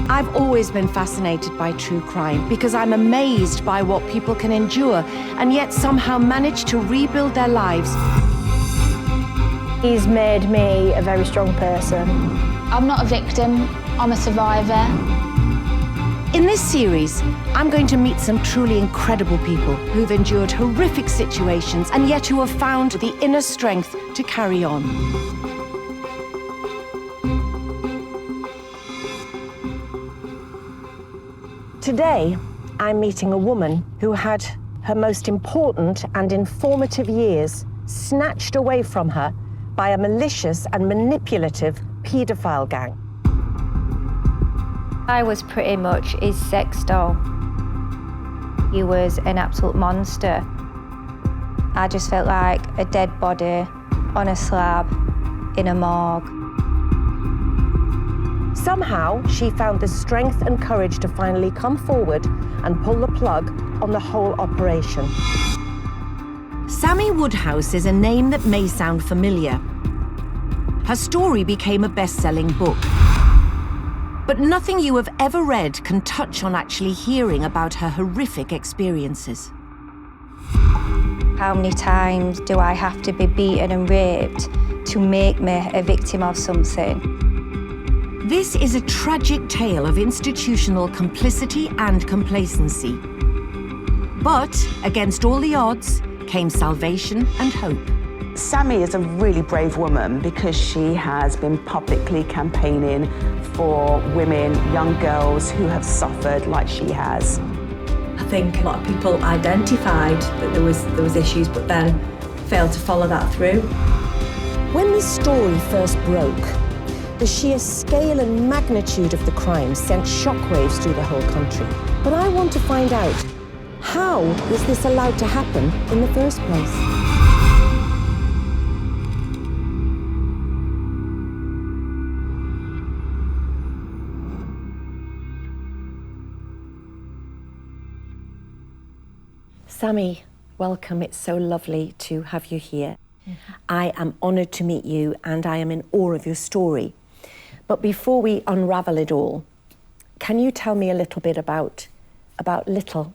I've always been fascinated by true crime because I'm amazed by what people can endure and yet somehow manage to rebuild their lives. He's made me a very strong person. I'm not a victim, I'm a survivor. In this series, I'm going to meet some truly incredible people who've endured horrific situations and yet who have found the inner strength to carry on. Today, I'm meeting a woman who had her most important and informative years snatched away from her by a malicious and manipulative paedophile gang. I was pretty much his sex doll. He was an absolute monster. I just felt like a dead body on a slab in a morgue. Somehow, she found the strength and courage to finally come forward and pull the plug on the whole operation. Sammy Woodhouse is a name that may sound familiar. Her story became a best-selling book. But nothing you have ever read can touch on actually hearing about her horrific experiences. How many times do I have to be beaten and raped to make me a victim of something? This is a tragic tale of institutional complicity and complacency. But against all the odds came salvation and hope. Sammy is a really brave woman because she has been publicly campaigning for women, young girls who have suffered like she has. I think a lot of people identified that there was issues, but then failed to follow that through. When this story first broke, the sheer scale and magnitude of the crime sent shockwaves through the whole country. But I want to find out, how was this allowed to happen in the first place? Sammy, welcome. It's so lovely to have you here. I am honoured to meet you and I am in awe of your story. But before we unravel it all, can you tell me a little bit about little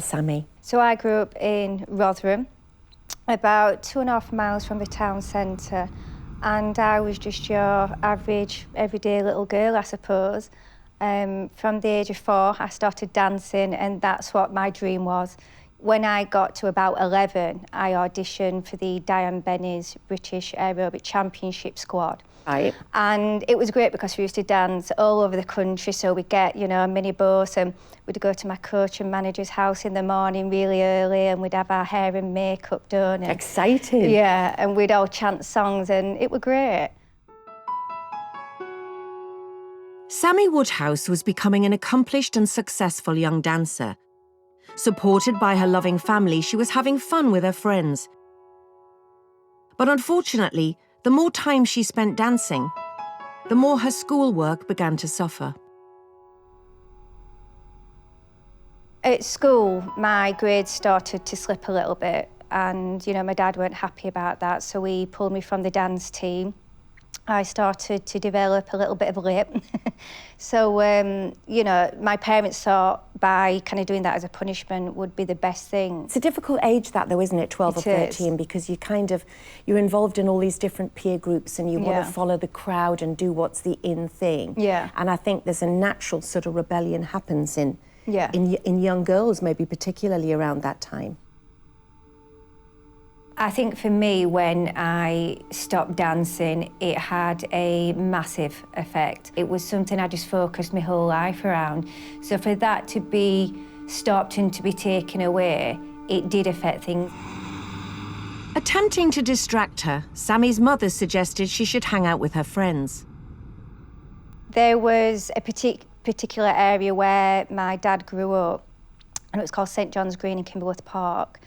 Sammy? So I grew up in Rotherham, about 2.5 miles from the town centre, and I was just your average, everyday little girl, I suppose. From the age of 4, I started dancing, and that's what my dream was. When I got to about 11, I auditioned for the Diane Benny's British Aerobic Championship squad. Right. And it was great because we used to dance all over the country, so we'd get, a minibus and we'd go to my coach and manager's house in the morning really early and we'd have our hair and makeup done. And, exciting. Yeah, and we'd all chant songs and it was great. Sammy Woodhouse was becoming an accomplished and successful young dancer. Supported by her loving family, she was having fun with her friends. But unfortunately, the more time she spent dancing, the more her schoolwork began to suffer. At school, my grades started to slip a little bit and, my dad weren't happy about that, so he pulled me from the dance team. I started to develop a little bit of a lip. So, my parents thought by kind of doing that as a punishment would be the best thing. It's a difficult age that though, isn't it, 12 or 13, because you're involved in all these different peer groups and you want to follow the crowd and do what's the in thing. Yeah. And I think there's a natural sort of rebellion happens in young girls, maybe particularly around that time. I think for me, when I stopped dancing, it had a massive effect. It was something I just focused my whole life around. So for that to be stopped and to be taken away, it did affect things. Attempting to distract her, Sammy's mother suggested she should hang out with her friends. There was a particular area where my dad grew up, and it was called St John's Green in Kimberworth Park.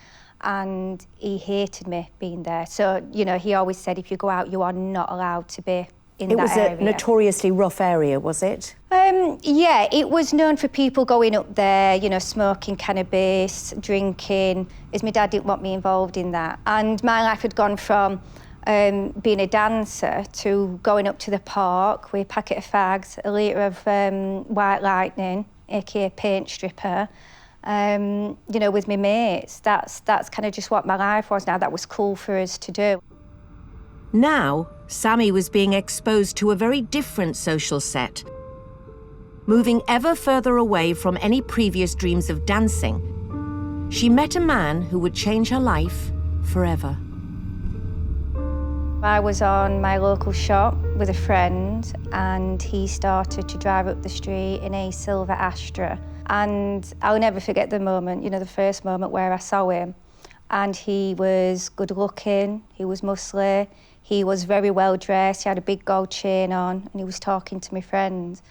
And he hated me being there. So, he always said, if you go out, you are not allowed to be in that area. It was a notoriously rough area, was it? Yeah, it was known for people going up there, smoking cannabis, drinking, as my dad didn't want me involved in that. And my life had gone from being a dancer to going up to the park with a packet of fags, a litre of white lightning, aka paint stripper, you know, with my mates. That's kind of just what my life was now. That was cool for us to do. Now, Sammy was being exposed to a very different social set. Moving ever further away from any previous dreams of dancing, she met a man who would change her life forever. I was on my local shop with a friend and he started to drive up the street in a silver Astra. And I'll never forget the moment, you know, the first moment where I saw him. And he was good looking, he was muscly, he was very well dressed, he had a big gold chain on and he was talking to my friends.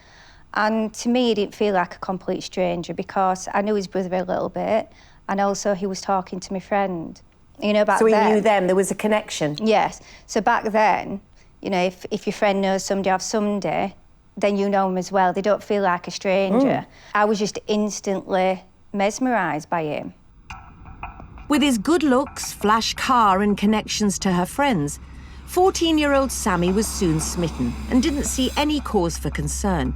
And to me, he didn't feel like a complete stranger because I knew his brother a little bit and also he was talking to my friend. You know, back then. So he knew them, there was a connection? Yes. So back then, you know, if your friend knows somebody off Sunday, then you know him as well. They don't feel like a stranger. I was just instantly mesmerised by him. With his good looks, flash car and connections to her friends, 14-year-old Sammy was soon smitten and didn't see any cause for concern.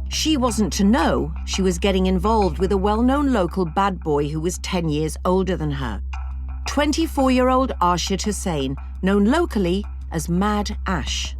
She wasn't to know she was getting involved with a well-known local bad boy who was 10 years older than her. 24-year-old Arshid Hussain, known locally as Mad Ash.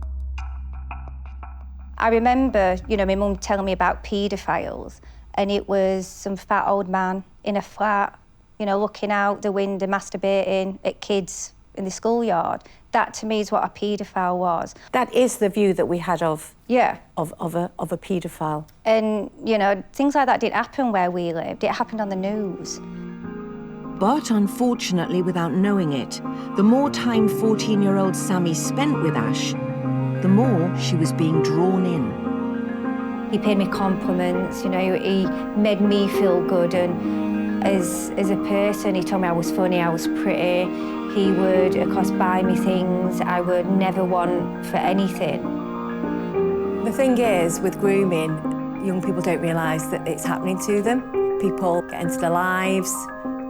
I remember, you know, my mum telling me about paedophiles, and it was some fat old man in a flat, you know, looking out the window, masturbating at kids in the schoolyard. That to me is what a paedophile was. That is the view that we had of a paedophile. And, you know, things like that didn't happen where we lived. It happened on the news. But unfortunately, without knowing it, the more time 14-year-old Sammy spent with Ash, the more she was being drawn in. He paid me compliments, you know, he made me feel good, and as a person, he told me I was funny, I was pretty. He would, of course, buy me things I would never want for anything. The thing is, with grooming, young people don't realise that it's happening to them. People get into their lives,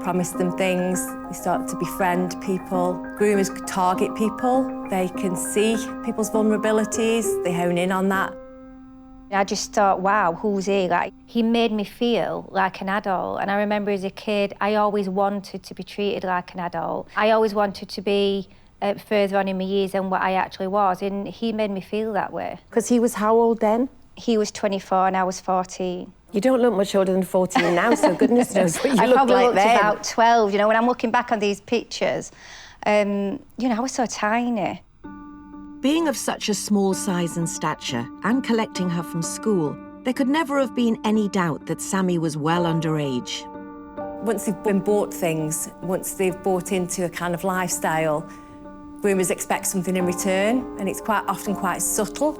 promise them things, they start to befriend people. Groomers target people, they can see people's vulnerabilities, they hone in on that. I just thought, wow, who's he? Like, he made me feel like an adult. And I remember as a kid, I always wanted to be treated like an adult. I always wanted to be further on in my years than what I actually was, and he made me feel that way. Because he was how old then? He was 24 and I was 14. You don't look much older than 14 now, so goodness knows what you look like then. I probably looked about 12, you know, when I'm looking back on these pictures. You know, I was so tiny. Being of such a small size and stature and collecting her from school, there could never have been any doubt that Sammy was well underage. Once they've been bought things, once they've bought into a kind of lifestyle, groomers expect something in return, and it's quite often quite subtle.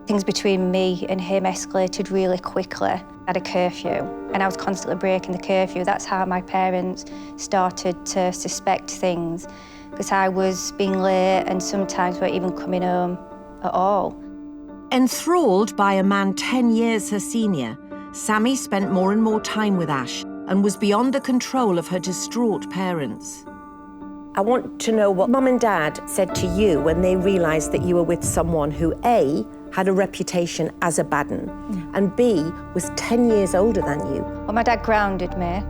Things between me and him escalated really quickly. I had a curfew, and I was constantly breaking the curfew. That's how my parents started to suspect things, because I was being late and sometimes weren't even coming home at all. Enthralled by a man 10 years her senior, Sammy spent more and more time with Ash and was beyond the control of her distraught parents. I want to know what Mum and Dad said to you when they realised that you were with someone who, A, had a reputation as a bad un, and B, was 10 years older than you. Well, my dad grounded me,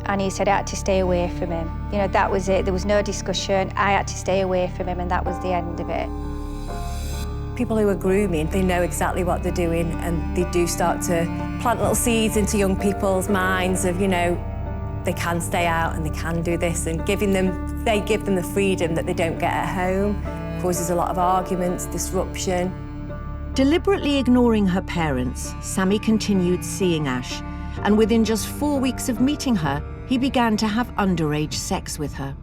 and he said I had to stay away from him. You know, that was it. There was no discussion. I had to stay away from him, and that was the end of it. People who are grooming, they know exactly what they're doing, and they do start to plant little seeds into young people's minds of, you know, they can stay out and they can do this, and they give them the freedom that they don't get at home. Causes a lot of arguments, disruption. Deliberately ignoring her parents, Sammy continued seeing Ash, and within just 4 weeks of meeting her, he began to have underage sex with her.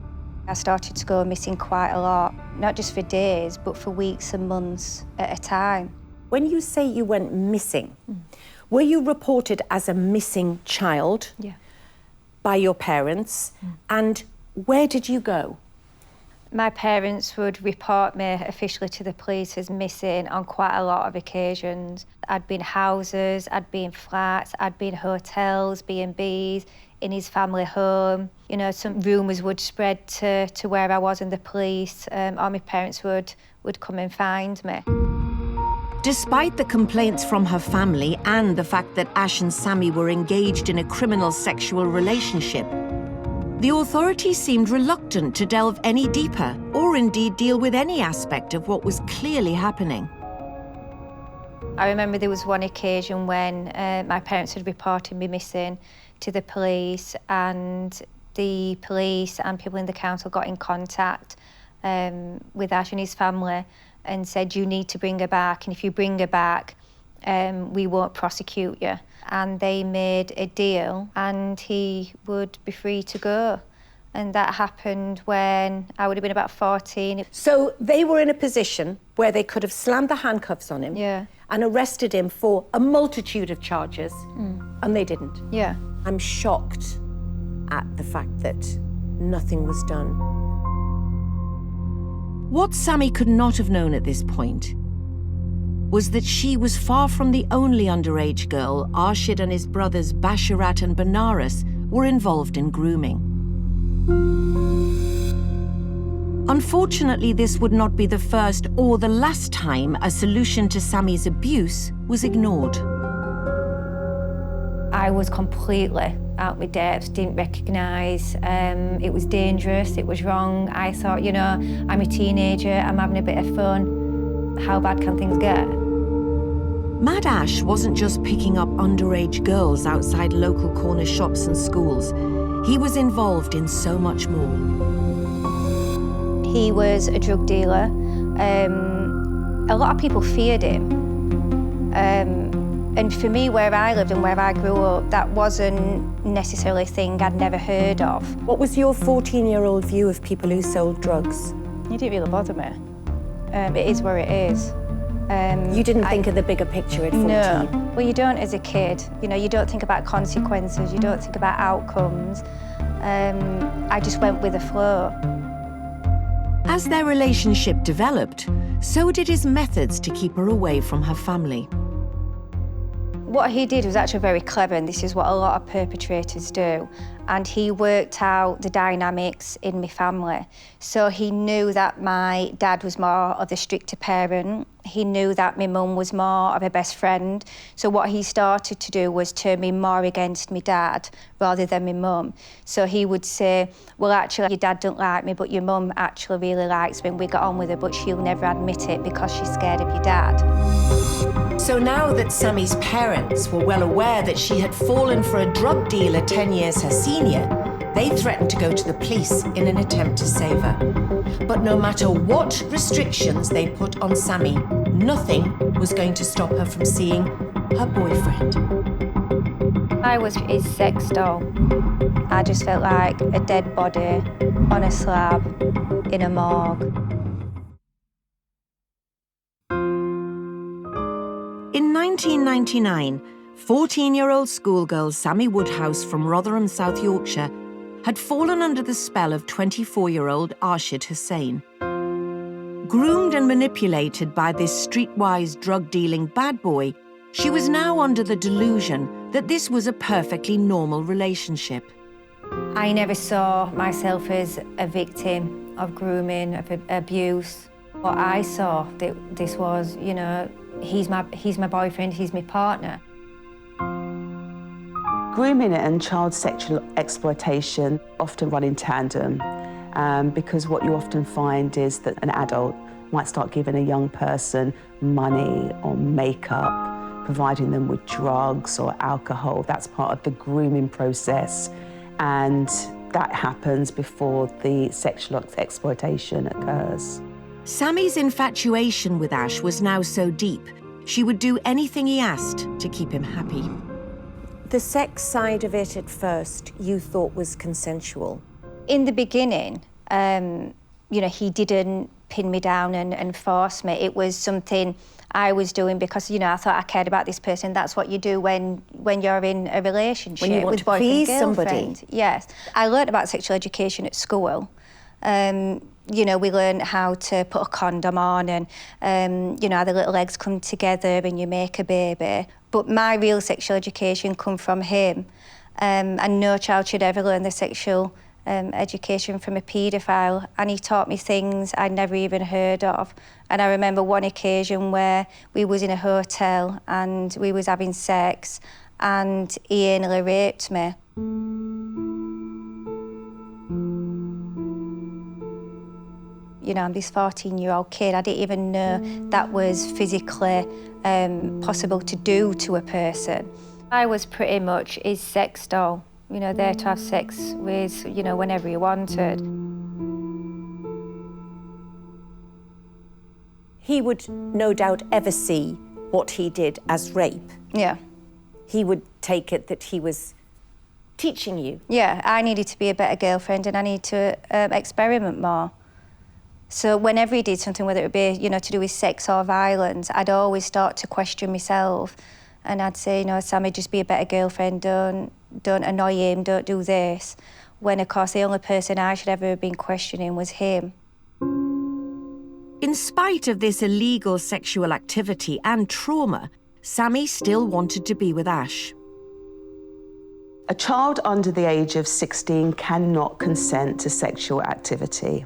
I started to go missing quite a lot, not just for days, but for weeks and months at a time. When you say you went missing, were you reported as a missing child? Yeah. By your parents, and where did you go? My parents would report me officially to the police as missing on quite a lot of occasions. I'd been houses, I'd been flats, I'd been hotels, B&Bs, in his family home. You know, some rumours would spread to where I was, and the police or my parents would come and find me. Despite the complaints from her family and the fact that Ash and Sammy were engaged in a criminal sexual relationship, the authorities seemed reluctant to delve any deeper or indeed deal with any aspect of what was clearly happening. I remember there was one occasion when my parents had reported me missing to the police, and the police and people in the council got in contact with Ash and his family and said, you need to bring her back, and if you bring her back, we won't prosecute you. And they made a deal and he would be free to go. And that happened when I would have been about 14. So they were in a position where they could have slammed the handcuffs on him and arrested him for a multitude of charges, and they didn't. Yeah. I'm shocked at the fact that nothing was done. What Sammy could not have known at this point was that she was far from the only underage girl Arshid and his brothers Basharat and Banaras were involved in grooming. Unfortunately, this would not be the first or the last time a solution to Sammy's abuse was ignored. I was completely out my depth, didn't recognise. It was dangerous, it was wrong. I thought, you know, I'm a teenager, I'm having a bit of fun. How bad can things get? Mad Ash wasn't just picking up underage girls outside local corner shops and schools. He was involved in so much more. He was a drug dealer. A lot of people feared him. And for me, where I lived and where I grew up, that wasn't necessarily a thing I'd never heard of. What was your 14-year-old view of people who sold drugs? It didn't really bother me. It is where it is. You didn't think of the bigger picture at 14? No. Well, you don't as a kid. You know, you don't think about consequences, you don't think about outcomes. I just went with the flow. As their relationship developed, so did his methods to keep her away from her family. What he did was actually very clever, and this is what a lot of perpetrators do. And he worked out the dynamics in my family. So he knew that my dad was more of the stricter parent. He knew that my mum was more of a best friend. So what he started to do was turn me more against my dad rather than my mum. So he would say, well, actually, your dad don't like me, but your mum actually really likes me, and we got on with her, but she'll never admit it because she's scared of your dad. So now that Sammy's parents were well aware that she had fallen for a drug dealer 10 years her senior, they threatened to go to the police in an attempt to save her. But no matter what restrictions they put on Sammy, nothing was going to stop her from seeing her boyfriend. I was his sex doll. I just felt like a dead body on a slab in a morgue. In 1999, 14-year-old schoolgirl Sammy Woodhouse from Rotherham, South Yorkshire, had fallen under the spell of 24-year-old Arshid Hussain. Groomed and manipulated by this streetwise drug-dealing bad boy, she was now under the delusion that this was a perfectly normal relationship. I never saw myself as a victim of grooming, of abuse. What I saw, that this was, you know, he's my boyfriend, he's my partner. Grooming and child sexual exploitation often run in tandem because what you often find is that an adult might start giving a young person money or makeup, providing them with drugs or alcohol. That's part of the grooming process, and that happens before the sexual exploitation occurs. Sammy's infatuation with Ash was now so deep, she would do anything he asked to keep him happy. The sex side of it at first, you thought was consensual? In the beginning, you know, he didn't pin me down and force me. It was something I was doing because, you know, I thought I cared about this person. That's what you do when you're in a relationship. When you want with to please boyfriend, somebody. Yes. I learned about sexual education at school. You know, we learned how to put a condom on and, you know, how the little eggs come together and you make a baby. But my real sexual education come from him. and no child should ever learn the sexual education from a paedophile, and he taught me things I'd never even heard of. And I remember one occasion where we was in a hotel and we was having sex and he anally raped me. You know, I'm this 14-year-old kid. I didn't even know that was physically possible to do to a person. I was pretty much his sex doll, you know, there to have sex with, you know, whenever he wanted. He would no doubt ever see what he did as rape. Yeah. He would take it that he was teaching you. Yeah, I needed to be a better girlfriend and I needed to experiment more. So whenever he did something, whether it be, you know, to do with sex or violence, I'd always start to question myself. And I'd say, you know, Sammy, just be a better girlfriend, don't annoy him, don't do this. When, of course, the only person I should ever have been questioning was him. In spite of this illegal sexual activity and trauma, Sammy still wanted to be with Ash. A child under the age of 16 cannot consent to sexual activity.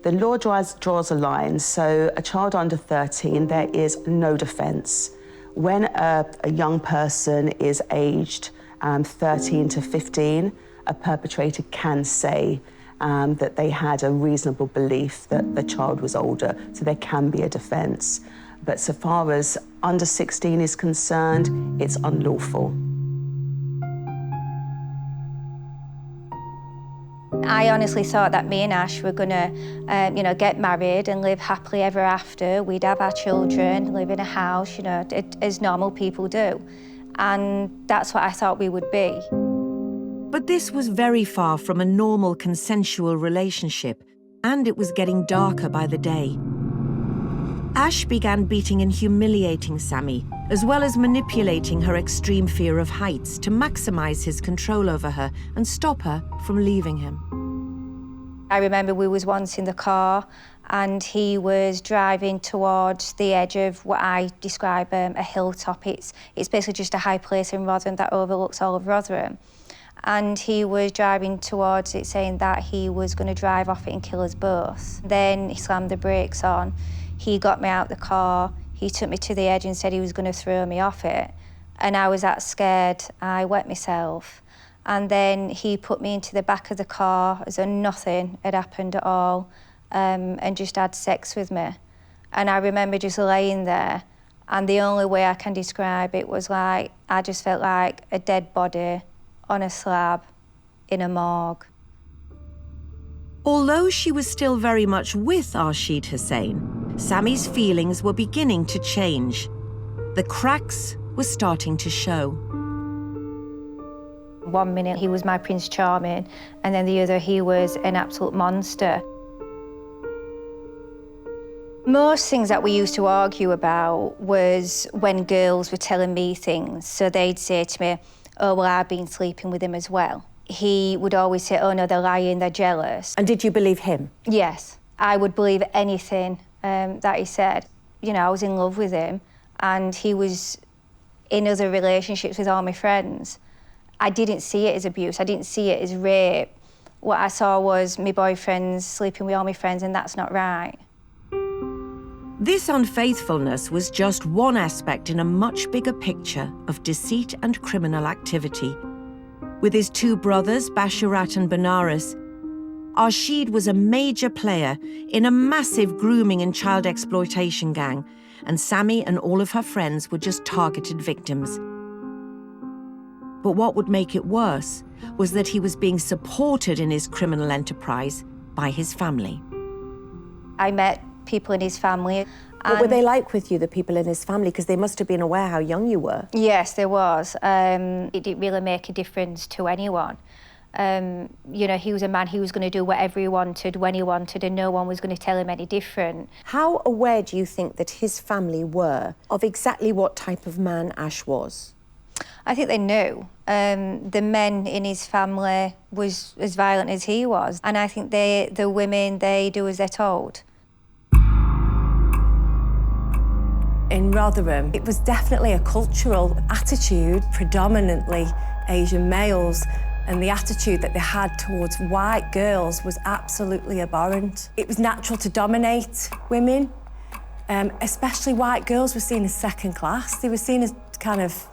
The law draws a line, so a child under 13, there is no defence. When a young person is aged 13 to 15, a perpetrator can say that they had a reasonable belief that the child was older, so there can be a defence. But so far as under 16 is concerned, it's unlawful. I honestly thought that me and Ash were gonna, you know, get married and live happily ever after. We'd have our children, live in a house, you know, as normal people do. And that's what I thought we would be. But this was very far from a normal consensual relationship, and it was getting darker by the day. Ash began beating and humiliating Sammy, as well as manipulating her extreme fear of heights to maximise his control over her and stop her from leaving him. I remember we was once in the car and he was driving towards the edge of what I describe a hilltop. It's basically just a high place in Rotherham that overlooks all of Rotherham. And he was driving towards it saying that he was going to drive off it and kill us both. Then he slammed the brakes on. He got me out the car, he took me to the edge and said he was going to throw me off it. And I was that scared, I wet myself. And then he put me into the back of the car as though nothing had happened at all, and just had sex with me. And I remember just laying there, and the only way I can describe it was like, I just felt like a dead body on a slab in a morgue. Although she was still very much with Arshid Hussain, Sammy's feelings were beginning to change. The cracks were starting to show. 1 minute he was my Prince Charming, and then the other he was an absolute monster. Most things that we used to argue about was when girls were telling me things. So they'd say to me, oh, well, I've been sleeping with him as well. He would always say, oh, no, they're lying, they're jealous. And did you believe him? Yes, I would believe anything that he said. You know, I was in love with him, and he was in other relationships with all my friends. I didn't see it as abuse. I didn't see it as rape. What I saw was my boyfriends sleeping with all my friends, and that's not right. This unfaithfulness was just one aspect in a much bigger picture of deceit and criminal activity. With his two brothers, Basharat and Benares, Arshid was a major player in a massive grooming and child exploitation gang, and Sammy and all of her friends were just targeted victims. But what would make it worse was that he was being supported in his criminal enterprise by his family. I met people in his family. What were they like with you, the people in his family? Because they must have been aware how young you were. Yes, there was. It didn't really make a difference to anyone. You know, he was a man, he was going to do whatever he wanted, when he wanted, and no one was going to tell him any different. How aware do you think that his family were of exactly what type of man Ash was? I think they knew. The men in his family was as violent as he was, and I think the women, they do as they're told. In Rotherham, it was definitely a cultural attitude, predominantly Asian males, and the attitude that they had towards white girls was absolutely abhorrent. It was natural to dominate women, especially white girls were seen as second class. They were seen as kind of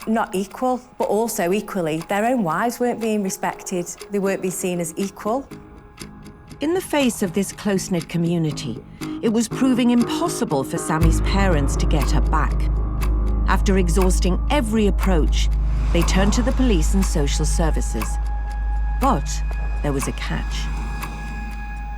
not equal, but also equally, their own wives weren't being respected. They weren't being seen as equal. In the face of this close-knit community, it was proving impossible for Sammy's parents to get her back. After exhausting every approach, they turned to the police and social services. But there was a catch.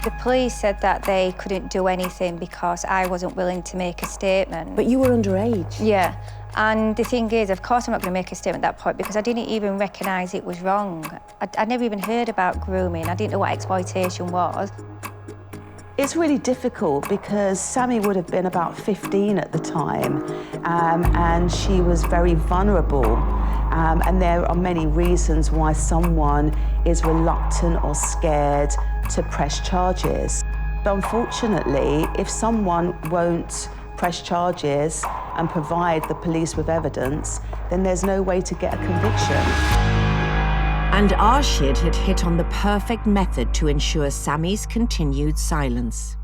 The police said that they couldn't do anything because I wasn't willing to make a statement. But you were underage. Yeah, and the thing is, of course I'm not going to make a statement at that point because I didn't even recognise it was wrong. I'd never even heard about grooming. I didn't know what exploitation was. It's really difficult because Sammy would have been about 15 at the time, and she was very vulnerable. And there are many reasons why someone is reluctant or scared to press charges. But unfortunately, if someone won't press charges and provide the police with evidence, then there's no way to get a conviction. And Arshid had hit on the perfect method to ensure Sammy's continued silence.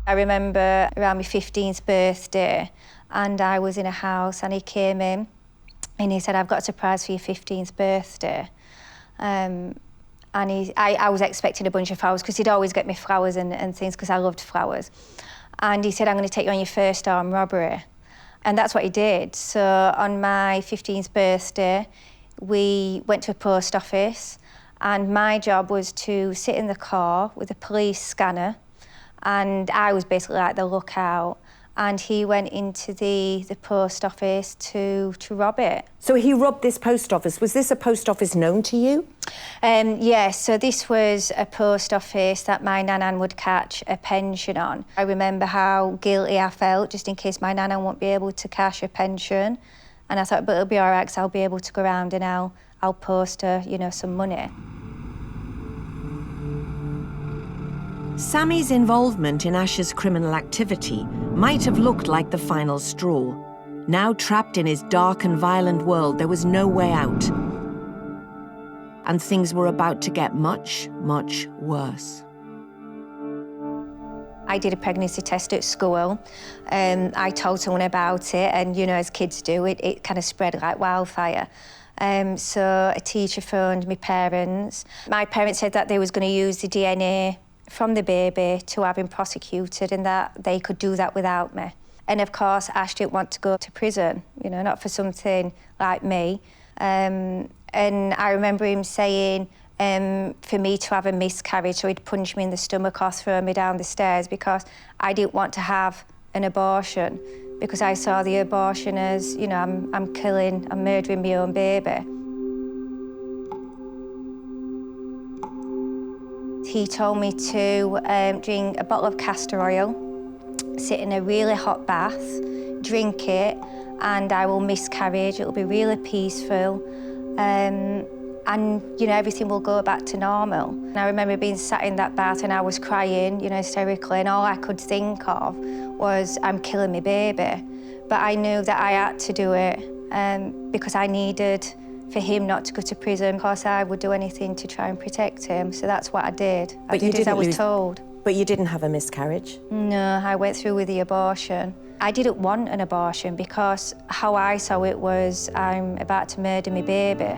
I remember around my 15th birthday, and I was in a house, and he came in, and he said, "I've got a surprise for your 15th birthday." And I was expecting a bunch of flowers, because he'd always get me flowers and things, because I loved flowers. And he said, "I'm going to take you on your first armed robbery." And that's what he did. So on my 15th birthday, we went to a post office, and my job was to sit in the car with a police scanner, and I was basically like the lookout, and he went into the post office to rob it. So he robbed this post office. Was this a post office known to you? Yes, so this was a post office that my nanan would catch a pension on. I remember how guilty I felt, just in case my nanan won't be able to cash a pension. And I thought, but it'll be all right, because I'll be able to go around and I'll post her, you know, some money. Sammy's involvement in Ash's criminal activity might have looked like the final straw. Now trapped in his dark and violent world, there was no way out. And things were about to get much, much worse. I did a pregnancy test at school. I told someone about it, and, you know, as kids do, it kind of spread like wildfire. So a teacher phoned my parents. My parents said that they was going to use the DNA from the baby to have him prosecuted, and that they could do that without me. And of course, Ash didn't want to go to prison, you know, not for something like me. And I remember him saying, for me to have a miscarriage, so he'd punch me in the stomach or throw me down the stairs, because I didn't want to have an abortion, because I saw the abortion as, you know, I'm murdering my own baby. He told me to drink a bottle of castor oil, sit in a really hot bath, drink it, and I will miscarriage. It'll be really peaceful. And, you know, everything will go back to normal. And I remember being sat in that bath, and I was crying, you know, hysterically, and all I could think of was, I'm killing my baby. But I knew that I had to do it because I needed for him not to go to prison. Of course, I would do anything to try and protect him, so that's what I did. I did as I was told. But you didn't have a miscarriage? No, I went through with the abortion. I didn't want an abortion, because how I saw it was, I'm about to murder my baby.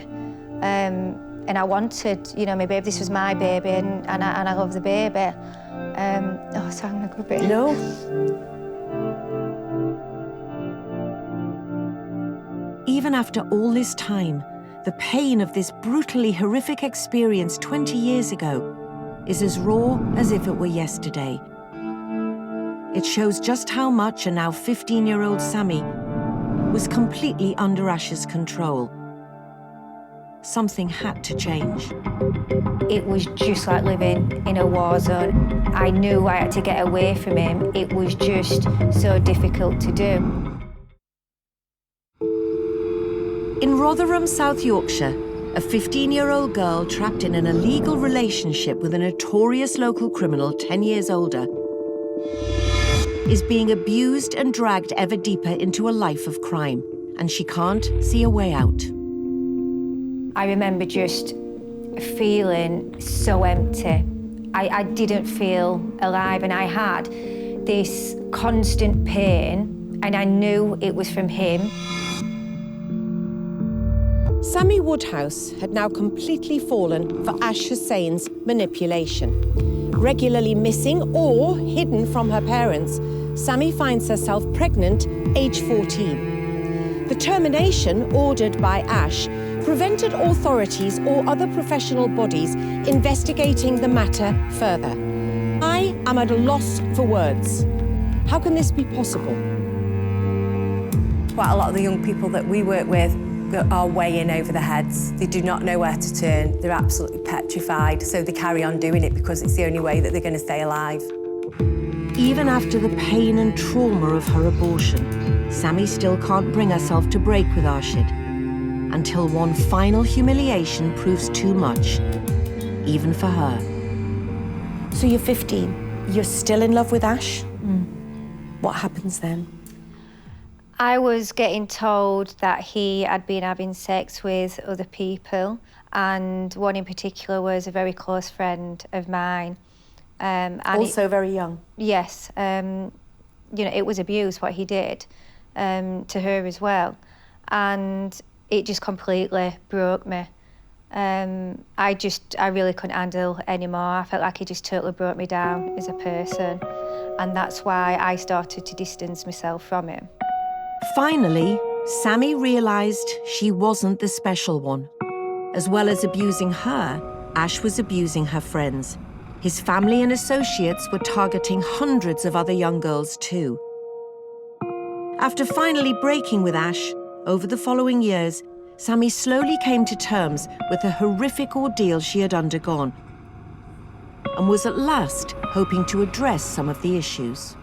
And I wanted, you know, my baby. This was my baby, and I love the baby. Oh, sorry, I'm not going to be. No. Even after all this time, the pain of this brutally horrific experience 20 years ago is as raw as if it were yesterday. It shows just how much a now 15-year-old Sammy was completely under Ash's control. Something had to change. It was just like living in a war zone. I knew I had to get away from him. It was just so difficult to do. In Rotherham, South Yorkshire, a 15-year-old girl trapped in an illegal relationship with a notorious local criminal 10 years older is being abused and dragged ever deeper into a life of crime, and she can't see a way out. I remember just feeling so empty. I didn't feel alive, and I had this constant pain, and I knew it was from him. Sammy Woodhouse had now completely fallen for Ash Hussain's manipulation. Regularly missing or hidden from her parents, Sammy finds herself pregnant, age 14. The termination ordered by Ash prevented authorities or other professional bodies investigating the matter further. I am at a loss for words. How can this be possible? Quite a lot of the young people that we work with are way in over their heads. They do not know where to turn. They're absolutely petrified, so they carry on doing it because it's the only way that they're going to stay alive. Even after the pain and trauma of her abortion, Sammy still can't bring herself to break with Arshid, until one final humiliation proves too much, even for her. So you're 15, you're still in love with Ash? What happens then? I was getting told that he had been having sex with other people, and one in particular was a very close friend of mine. And Also very young? Yes. You know, it was abuse what he did to her as well. And it just completely broke me. I really couldn't handle anymore. I felt like he just totally broke me down as a person. And that's why I started to distance myself from him. Finally, Sammy realised she wasn't the special one. As well as abusing her, Ash was abusing her friends. His family and associates were targeting hundreds of other young girls too. After finally breaking with Ash, over the following years, Sammy slowly came to terms with the horrific ordeal she had undergone and was at last hoping to address some of the issues.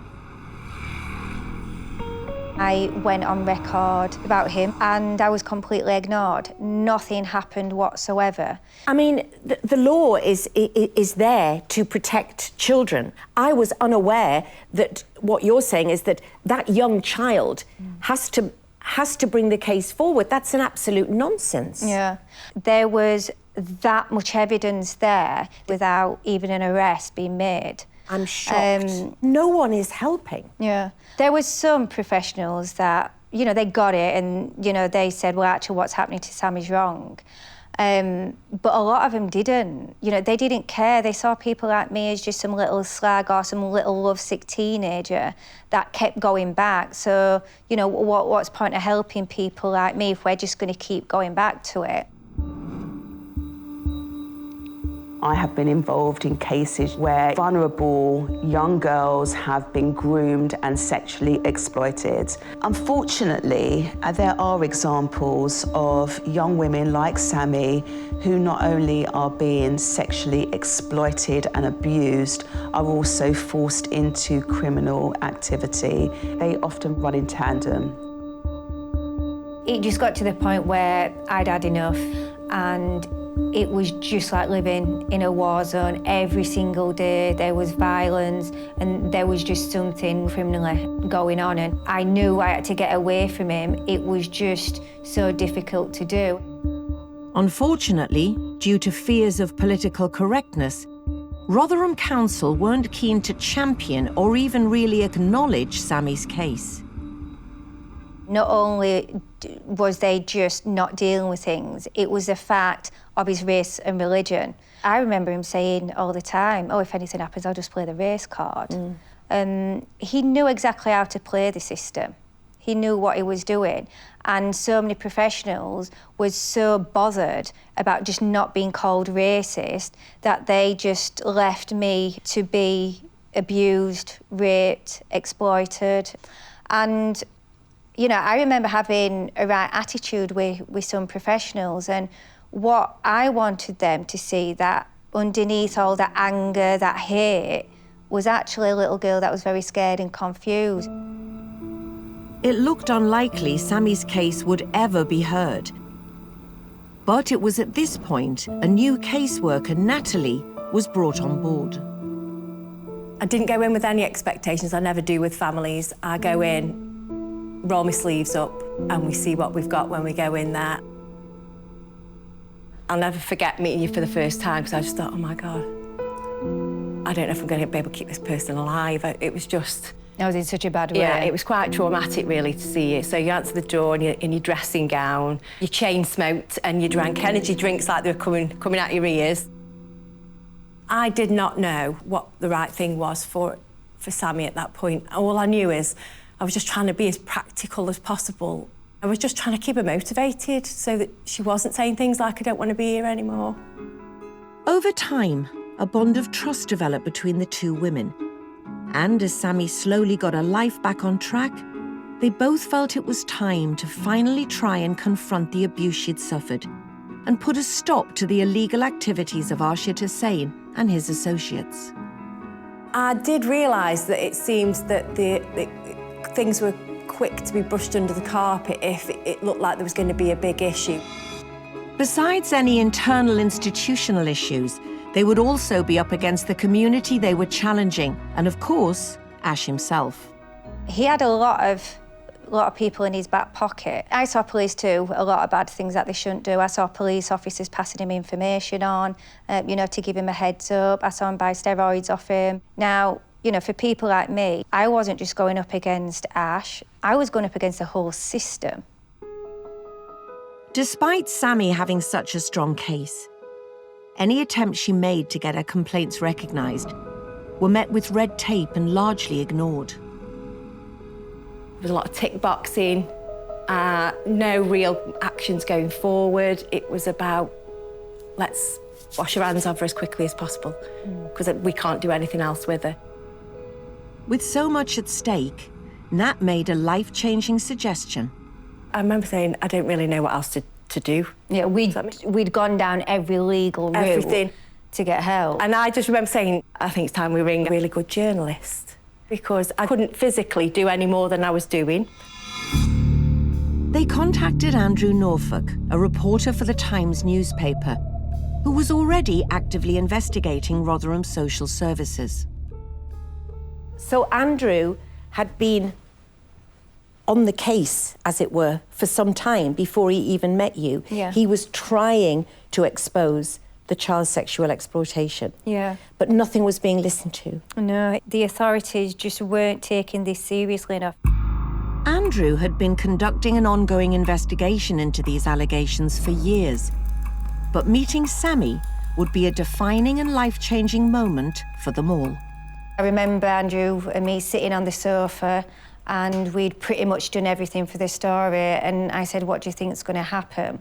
I went on record about him and I was completely ignored. Nothing happened whatsoever. I mean, the law is there to protect children. I was unaware that what you're saying is that that young child has to bring the case forward. That's an absolute nonsense. Yeah. There was that much evidence there without even an arrest being made. I'm shocked. No one is helping. Yeah. There was some professionals that, you know, they got it and, you know, they said, well, actually, what's happening to Sam is wrong. But a lot of them didn't. You know, they didn't care. They saw people like me as just some little slag or some little lovesick teenager that kept going back. So, you know, what's the point of helping people like me if we're just going to keep going back to it? I have been involved in cases where vulnerable young girls have been groomed and sexually exploited. Unfortunately, there are examples of young women like Sammy who not only are being sexually exploited and abused, are also forced into criminal activity. They often run in tandem. It just got to the point where I'd had enough, and it was just like living in a war zone. Every single day there was violence and there was just something criminally going on, and I knew I had to get away from him. It was just so difficult to do. Unfortunately, due to fears of political correctness, Rotherham Council weren't keen to champion or even really acknowledge Sammy's case. Not only was they just not dealing with things, it was the fact of his race and religion. I remember him saying all the time, oh, if anything happens, I'll just play the race card. He knew exactly how to play the system. He knew what he was doing. And so many professionals were so bothered about just not being called racist that they just left me to be abused, raped, exploited. And you know, I remember having a right attitude with some professionals, and what I wanted them to see, that underneath all that anger, that hate, was actually a little girl that was very scared and confused. It looked unlikely Sammy's case would ever be heard. But it was at this point a new caseworker, Natalie, was brought on board. I didn't go in with any expectations. I never do with families. I go in, roll my sleeves up, and we see what we've got when we go in there. I'll never forget meeting you for the first time, because I just thought, oh my God, I don't know if I'm going to be able to keep this person alive. It was just... I was in such a bad way. Yeah, it was quite traumatic, really, to see you. So you answer the door in your dressing gown, you chain smoked, and you drank energy drinks like they were coming out your ears. I did not know what the right thing was for Sammy at that point. All I knew is I was just trying to be as practical as possible. I was just trying to keep her motivated so that she wasn't saying things like, I don't want to be here anymore. Over time, a bond of trust developed between the two women. And as Sammy slowly got her life back on track, they both felt it was time to finally try and confront the abuse she'd suffered and put a stop to the illegal activities of Arshid Hussain and his associates. I did realise that it seemed that the things were quick to be brushed under the carpet if it looked like there was going to be a big issue. Besides any internal institutional issues, they would also be up against the community they were challenging, and of course, Ash himself. He had a lot of people in his back pocket. I saw police do a lot of bad things that they shouldn't do. I saw police officers passing him information on, to give him a heads up. I saw him buy steroids off him. Now, for people like me, I wasn't just going up against Ash, I was going up against the whole system. Despite Sammy having such a strong case, any attempts she made to get her complaints recognised were met with red tape and largely ignored. There was a lot of tick boxing, no real actions going forward. It was about, let's wash our hands of her as quickly as possible, because we can't do anything else with her. With so much at stake, Nat made a life-changing suggestion. I remember saying, I don't really know what else to do. Yeah, we'd gone down every legal route Everything. To get help. And I just remember saying, I think it's time we ring a really good journalist, because I couldn't physically do any more than I was doing. They contacted Andrew Norfolk, a reporter for the Times newspaper, who was already actively investigating Rotherham social services. So Andrew had been on the case, as it were, for some time before he even met you. Yeah. He was trying to expose the child sexual exploitation. Yeah. But nothing was being listened to. No, the authorities just weren't taking this seriously enough. Andrew had been conducting an ongoing investigation into these allegations for years. But meeting Sammy would be a defining and life-changing moment for them all. I remember Andrew and me sitting on the sofa, and we'd pretty much done everything for the story, and I said, what do you think is going to happen?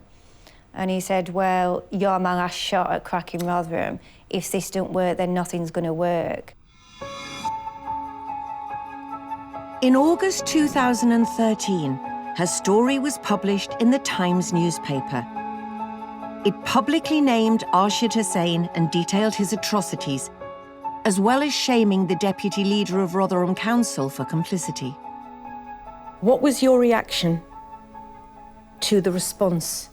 And he said, well, you're my last shot at cracking Rotherham. If this don't work, then nothing's going to work. In August 2013, her story was published in the Times newspaper. It publicly named Arshid Hussain and detailed his atrocities, as well as shaming the deputy leader of Rotherham Council for complicity. What was your reaction to the response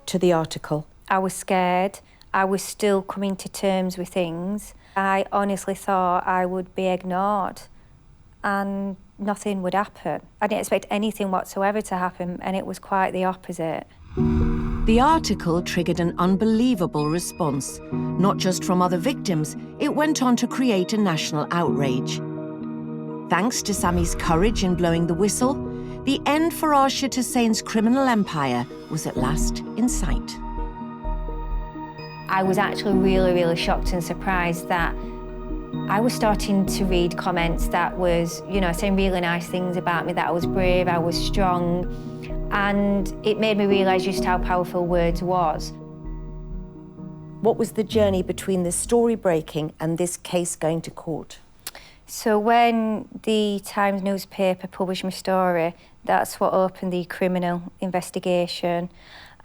to the article? I was scared. I was still coming to terms with things. I honestly thought I would be ignored and nothing would happen. I didn't expect anything whatsoever to happen, and it was quite the opposite. The article triggered an unbelievable response. Not just from other victims, it went on to create a national outrage. Thanks to Sammy's courage in blowing the whistle, the end for Arshid Hussain's criminal empire was at last in sight. I was actually really, really shocked and surprised that I was starting to read comments that was, saying really nice things about me, that I was brave, I was strong, and it made me realise just how powerful words was. What was the journey between the story breaking and this case going to court? So when the Times newspaper published my story, that's what opened the criminal investigation.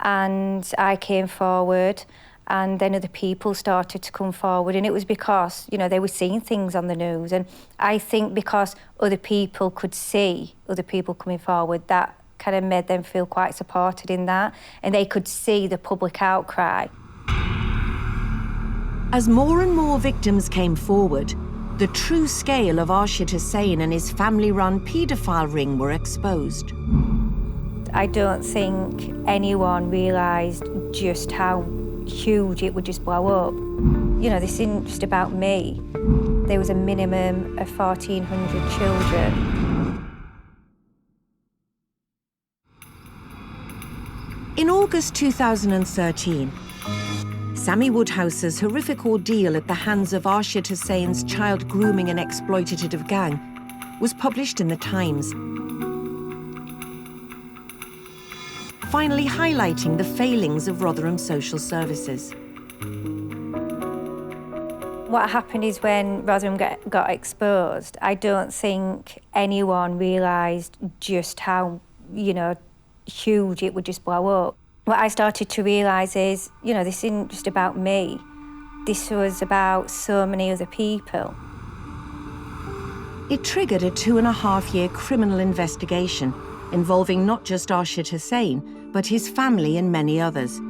And I came forward, and then other people started to come forward, and it was because, they were seeing things on the news. And I think because other people could see other people coming forward, that kind of made them feel quite supported in that, and they could see the public outcry. As more and more victims came forward, the true scale of Arshid Hussain and his family-run paedophile ring were exposed. I don't think anyone realised just how huge it would just blow up. You know, this isn't just about me. There was a minimum of 1,400 children. In August 2013, Sammy Woodhouse's horrific ordeal at the hands of Arshid Hussein's child grooming and exploitative gang was published in the Times, finally highlighting the failings of Rotherham social services. What happened is when Rotherham got exposed, I don't think anyone realised just how, you know, huge it would just blow up. What I started to realise is, you know, this isn't just about me. This was about so many other people. It triggered a 2.5-year criminal investigation involving not just Arshid Hussain, but his family and many others.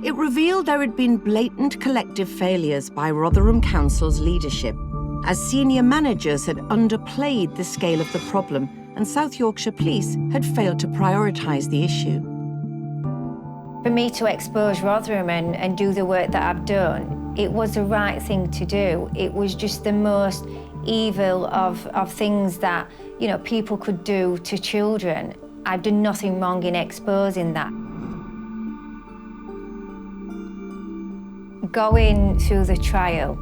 It revealed there had been blatant collective failures by Rotherham Council's leadership, as senior managers had underplayed the scale of the problem and South Yorkshire Police had failed to prioritise the issue. For me to expose Rotherham and do the work that I've done, it was the right thing to do. It was just the most evil of things that, you know, people could do to children. I've done nothing wrong in exposing that. Going through the trial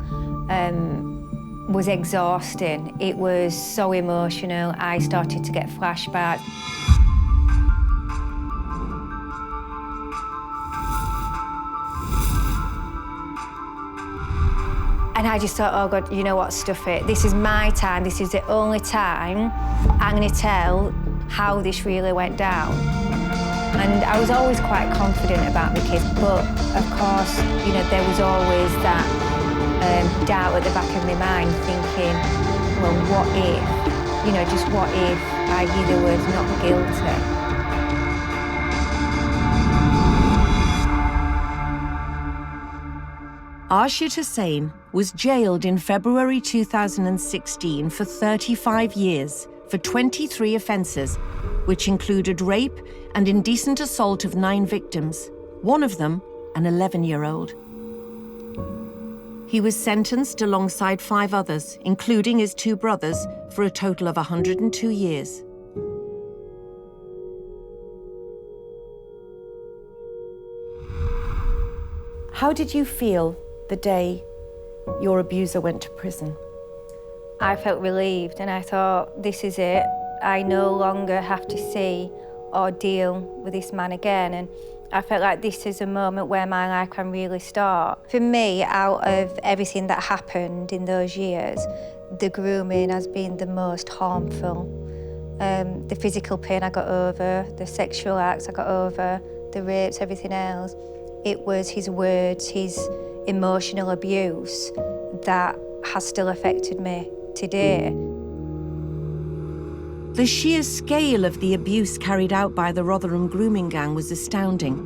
was exhausting. It was so emotional. I started to get flashbacks. And I just thought, oh God, you know what, stuff it. This is my time. This is the only time I'm going to tell how this really went down. And I was always quite confident about my kids, but of course, you know, there was always that doubt at the back of my mind, thinking, well, what if? You know, just what if I hear the words not guilty? Arshid Hussain was jailed in February 2016 for 35 years for 23 offences, which included rape and indecent assault of 9 victims, one of them an 11-year-old. He was sentenced alongside 5 others, including his 2 brothers, for a total of 102 years. How did you feel the day your abuser went to prison? I felt relieved and I thought, this is it. I no longer have to see or deal with this man again. And I felt like this is a moment where my life can really start. For me, out of everything that happened in those years, the grooming has been the most harmful. The physical pain I got over, the sexual acts I got over, the rapes, everything else. It was his words, his emotional abuse that has still affected me today. The sheer scale of the abuse carried out by the Rotherham grooming gang was astounding.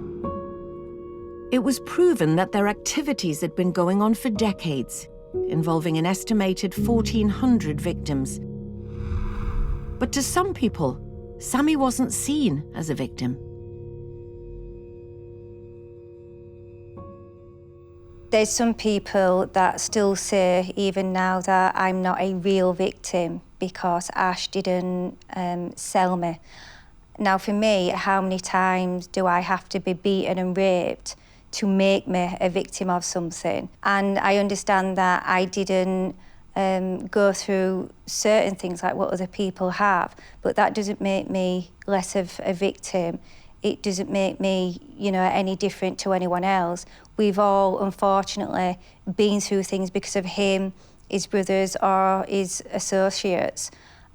It was proven that their activities had been going on for decades, involving an estimated 1,400 victims. But to some people, Sammy wasn't seen as a victim. There's some people that still say, even now, that I'm not a real victim because Ash didn't sell me. Now, for me, how many times do I have to be beaten and raped to make me a victim of something? And I understand that I didn't go through certain things like what other people have, but that doesn't make me less of a victim. It doesn't make me, you know, any different to anyone else. We've all, unfortunately, been through things because of him, his brothers or his associates.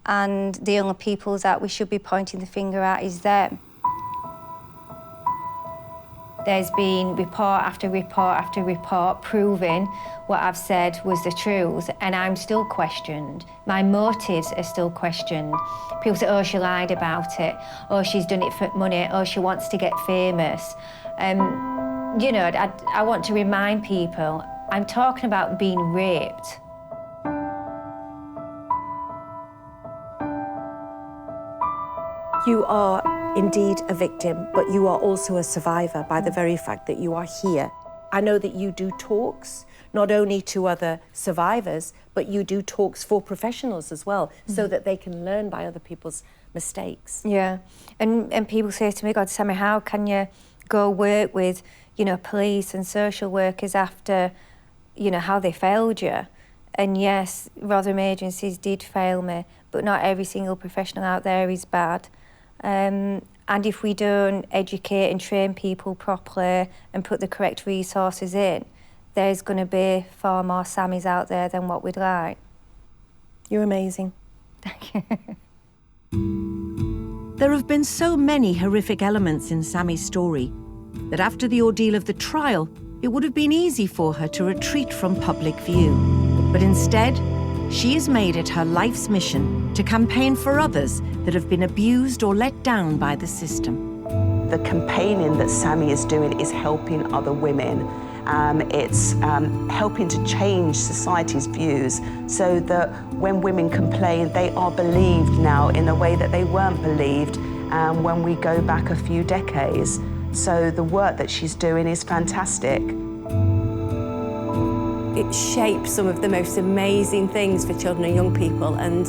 And the only people that we should be pointing the finger at is them. There's been report after report after report proving what I've said was the truth, and I'm still questioned. My motives are still questioned. People say, oh, she lied about it. Oh, she's done it for money. Oh, she wants to get famous. You know, I want to remind people, I'm talking about being raped. You are indeed a victim, but you are also a survivor by the very fact that you are here I know that you do talks, not only to other survivors, but you do talks for professionals as well, so that they can learn by other people's mistakes. Yeah, and people say to me, God, Sammy, how can you go work with, you know, police and social workers after, you know, how they failed you? And yes, Rotherham agencies did fail me, but not every single professional out there is bad. And if we don't educate and train people properly and put the correct resources in, there's going to be far more Sammys out there than what we'd like. You're amazing. Thank you. There have been so many horrific elements in Sammy's story that after the ordeal of the trial, it would have been easy for her to retreat from public view. But instead, she has made it her life's mission to campaign for others that have been abused or let down by the system. The campaigning that Sammy is doing is helping other women. It's helping to change society's views so that when women complain, they are believed now in a way that they weren't believed when we go back a few decades. So the work that she's doing is fantastic. It shapes some of the most amazing things for children and young people, and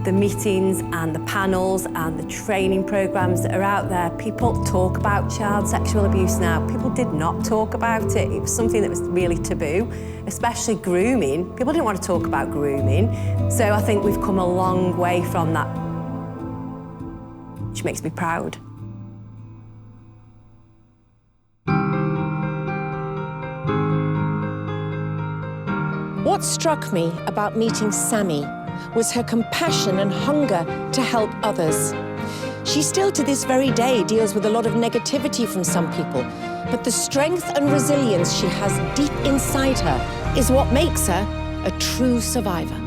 the meetings and the panels and the training programmes that are out there, people talk about child sexual abuse now. People did not talk about it. It was something that was really taboo, especially grooming. People didn't want to talk about grooming. So I think we've come a long way from that, which makes me proud. What struck me about meeting Sammy was her compassion and hunger to help others. She still to this very day deals with a lot of negativity from some people, but the strength and resilience she has deep inside her is what makes her a true survivor.